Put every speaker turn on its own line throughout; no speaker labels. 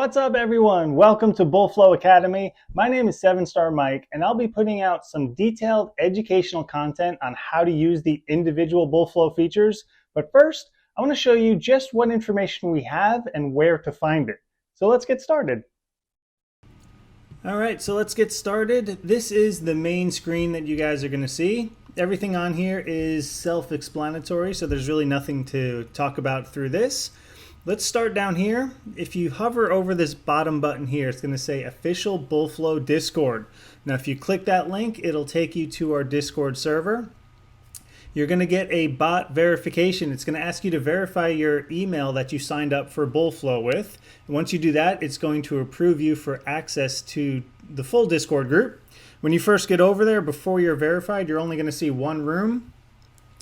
What's up, everyone? Welcome to Bullflow Academy. My name is 7-Star Mike, and I'll be putting out some detailed educational content on how to use the individual Bullflow features. But first, I want to show you just what information we have and where to find it. So let's get started. All right, so let's get started. This is the main screen that you guys are going to see. Everything on here is self-explanatory, so there's really nothing to talk about through this. Let's start down here. If you hover over this bottom button here, it's going to say Official Bullflow Discord. Now, if you click that link, it'll take you to our Discord server. You're going to get a bot verification. It's going to ask you to verify your email that you signed up for Bullflow with. And once you do that, it's going to approve you for access to the full Discord group. When you first get over there, before you're verified, you're only going to see one room.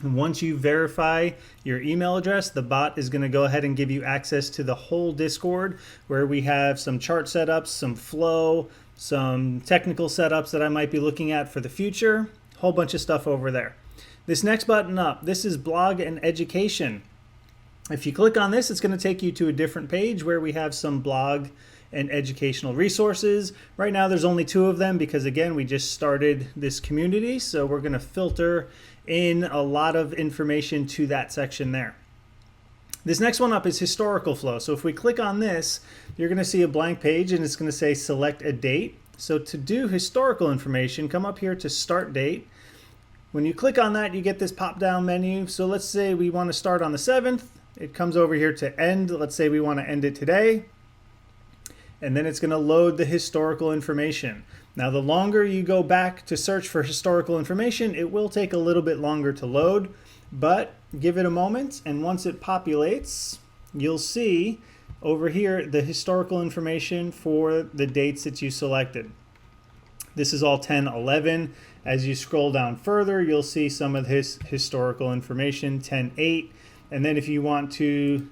And once you verify your email address, the bot is going to go ahead and give you access to the whole Discord, where we have some chart setups, some flow, some technical setups that I might be looking at for the future, a whole bunch of stuff over there. This next button up, this is blog and education. If you click on this, it's going to take you to a different page where we have some blog and educational resources. Right now there's only 2 of them because, again, we just started this community, so we're going to filter in a lot of information to that section there. This next one up is historical flow. So if we click on this, you're going to see a blank page and it's going to say select a date. So to do historical information, come up here to start date. When you click on that, you get this pop down menu. So let's say we want to start on the 7th. It comes over here to end. Let's say we want to end it today. And then it's going to load the historical information. Now, the longer you go back to search for historical information, it will take a little bit longer to load, but give it a moment, and once it populates, you'll see over here the historical information for the dates that you selected. This is all 10/11. As you scroll down further, you'll see some of this historical information, 10/8. And then if you want to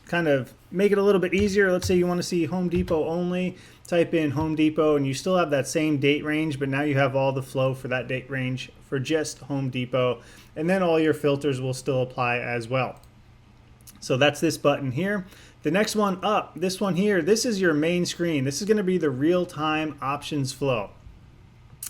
kind of make it a little bit easier, let's say you want to see Home Depot only, type in Home Depot and you still have that same date range, but now you have all the flow for that date range for just Home Depot. And then all your filters will still apply as well. So that's this button here. The next one up, this one here, this is your main screen. This is going to be the real-time options flow.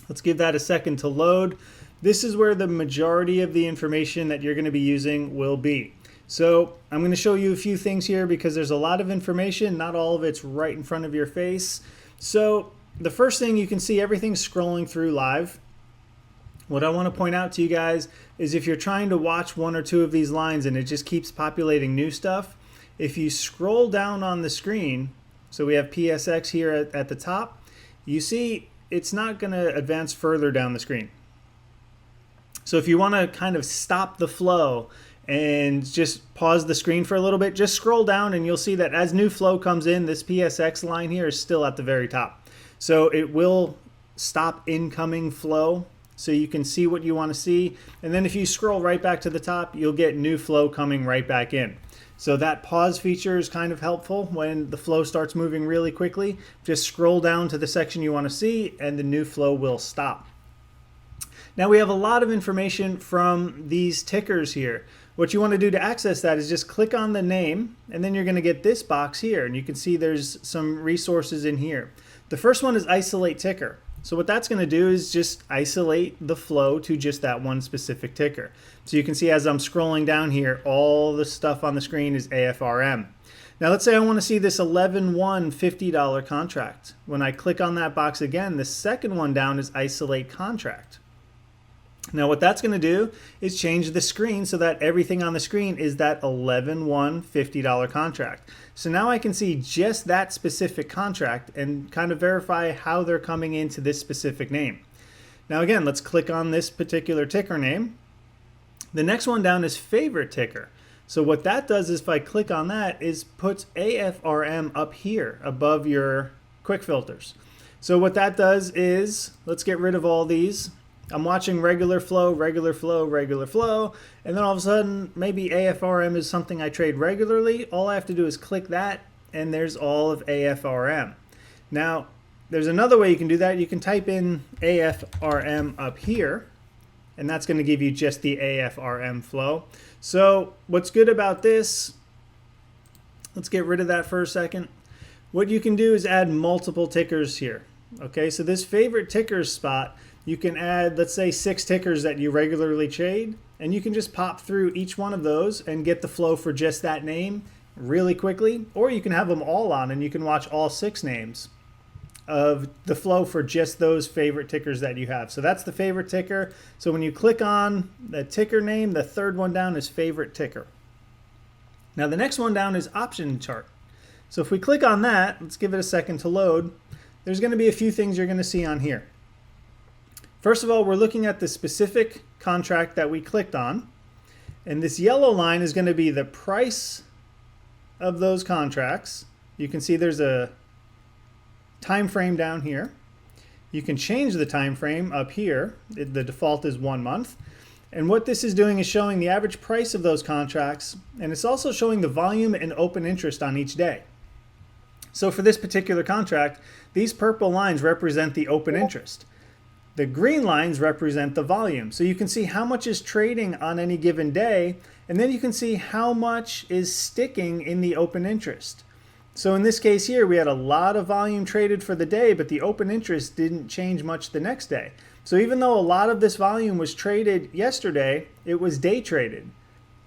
Let's give that a second to load. This is where the majority of the information that you're going to be using will be. So I'm going to show you a few things here because there's a lot of information. Not all of it's right in front of your face. So the first thing, you can see everything's scrolling through live. What I want to point out to you guys is if you're trying to watch 1 or 2 of these lines and it just keeps populating new stuff, if you scroll down on the screen, so we have PSX here at the top, you see it's not going to advance further down the screen. So if you want to kind of stop the flow and just pause the screen for a little bit, just scroll down and you'll see that as new flow comes in, this PSX line here is still at the very top. So it will stop incoming flow so you can see what you want to see. And then if you scroll right back to the top, you'll get new flow coming right back in. So that pause feature is kind of helpful when the flow starts moving really quickly. Just scroll down to the section you want to see and the new flow will stop. Now we have a lot of information from these tickers here. What you want to do to access that is just click on the name, and then you're going to get this box here, and you can see there's some resources in here. The first one is isolate ticker. So what that's going to do is just isolate the flow to just that one specific ticker. So you can see as I'm scrolling down here, all the stuff on the screen is AFRM. Now let's say I want to see this 11/1 $50 contract. When I click on that box again, the second one down is isolate contract. Now what that's going to do is change the screen so that everything on the screen is that 11/1 $50 contract. So now I can see just that specific contract and kind of verify how they're coming into this specific name. Now again, let's click on this particular ticker name. The next one down is favorite ticker. So what that does is if I click on that is puts AFRM up here above your quick filters. So what that does is, let's get rid of all these. I'm watching regular flow, regular flow, regular flow, and then all of a sudden maybe AFRM is something I trade regularly. All I have to do is click that and there's all of AFRM. Now there's another way you can do that. You can type in AFRM up here and that's going to give you just the AFRM flow. So what's good about this, let's get rid of that for a second. what you can do is add multiple tickers here. Okay, so this favorite tickers spot, you can add, let's say 6 tickers that you regularly trade, and you can just pop through each one of those and get the flow for just that name really quickly, or you can have them all on and you can watch all 6 names of the flow for just those favorite tickers that you have. So that's the favorite ticker. So when you click on the ticker name, the third one down is favorite ticker. Now the next one down is option chart. So if we click on that, let's give it a second to load. There's going to be a few things you're going to see on here. First of all, we're looking at the specific contract that we clicked on. And this yellow line is going to be the price of those contracts. You can see there's a time frame down here. You can change the time frame up here. The default is 1 month. And what this is doing is showing the average price of those contracts, and it's also showing the volume and open interest on each day. So for this particular contract, these purple lines represent the open interest. The green lines represent the volume. So you can see how much is trading on any given day, and then you can see how much is sticking in the open interest. So in this case here, we had a lot of volume traded for the day, but the open interest didn't change much the next day. So even though a lot of this volume was traded yesterday, it was day traded.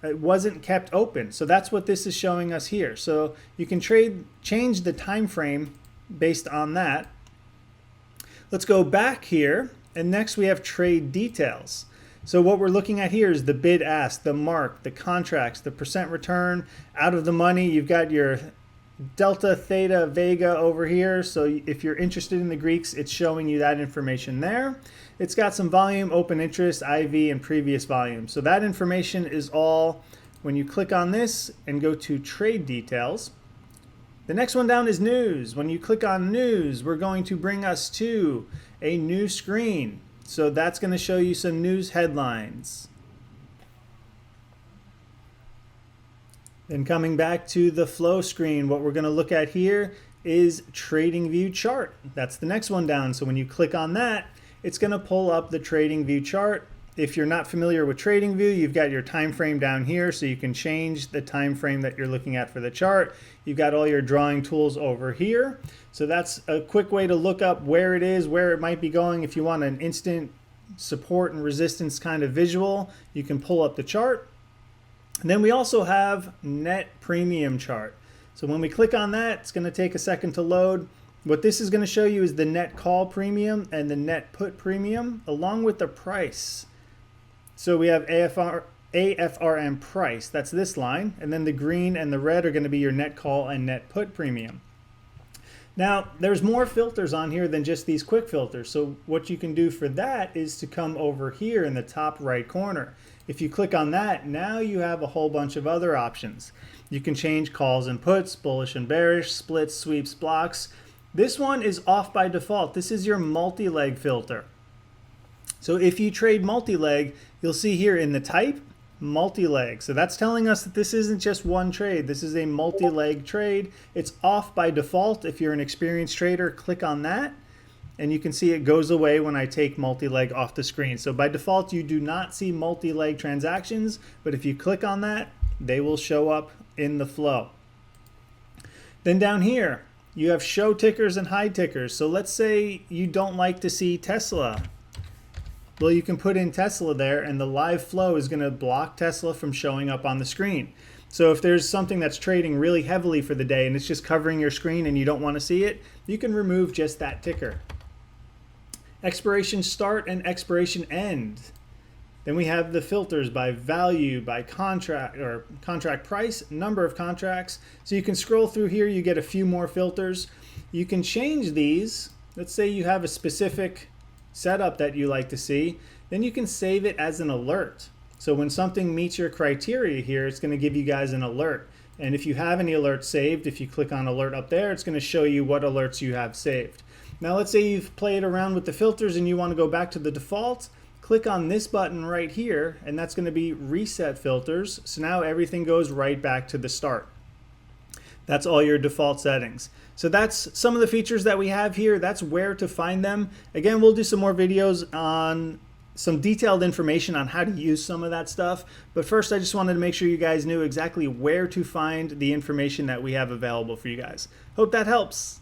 It wasn't kept open. So that's what this is showing us here. So you can change the time frame based on that. Let's go back here, and next we have trade details. So what we're looking at here is the bid ask, the mark, the contracts, the percent return, out of the money. You've got your delta, theta, vega over here. So if you're interested in the Greeks, it's showing you that information there. It's got some volume, open interest, IV, and previous volume. So that information is all when you click on this and go to trade details. The next one down is news. When you click on news, we're going to bring us to a new screen. So that's going to show you some news headlines. Then coming back to the flow screen, what we're going to look at here is trading view chart. That's the next one down. So when you click on that, it's going to pull up the trading view chart. If you're not familiar with trading view, you've got your time frame down here, so you can change the time frame that you're looking at for the chart. You've got all your drawing tools over here. So that's a quick way to look up where it is, where it might be going. If you want an instant support and resistance kind of visual, you can pull up the chart. And then we also have net premium chart. So when we click on that, it's going to take a second to load. What this is going to show you is the net call premium and the net put premium along with the price. So we have AFRM price, that's this line, and then the green and the red are going to be your net call and net put premium. Now, there's more filters on here than just these quick filters. So what you can do for that is to come over here in the top right corner. If you click on that, now you have a whole bunch of other options. You can change calls and puts, bullish and bearish, splits, sweeps, blocks. This one is off by default. This is your multi-leg filter. So if you trade multi-leg, you'll see here in the type, multi-leg. So that's telling us that this isn't just one trade. This is a multi-leg trade. It's off by default. If you're an experienced trader, click on that, and you can see it goes away when I take multi-leg off the screen. So by default, you do not see multi-leg transactions, but if you click on that, they will show up in the flow. Then down here, you have show tickers and hide tickers. So let's say you don't like to see Tesla. Well, you can put in Tesla there, and the live flow is going to block Tesla from showing up on the screen. So if there's something that's trading really heavily for the day and it's just covering your screen and you don't want to see it, you can remove just that ticker. Expiration start and expiration end. Then we have the filters by value, by contract or contract price, number of contracts. So you can scroll through here, you get a few more filters. You can change these. Let's say you have a specific setup that you like to see, then you can save it as an alert. So when something meets your criteria here, it's going to give you guys an alert. And if you have any alerts saved, if you click on alert up there, it's going to show you what alerts you have saved. Now let's say you've played around with the filters and you want to go back to the default. Click on this button right here, and that's going to be reset filters. So now everything goes right back to the start. That's all your default settings. So that's some of the features that we have here. That's where to find them. Again, we'll do some more videos on some detailed information on how to use some of that stuff. But first, I just wanted to make sure you guys knew exactly where to find the information that we have available for you guys. Hope that helps.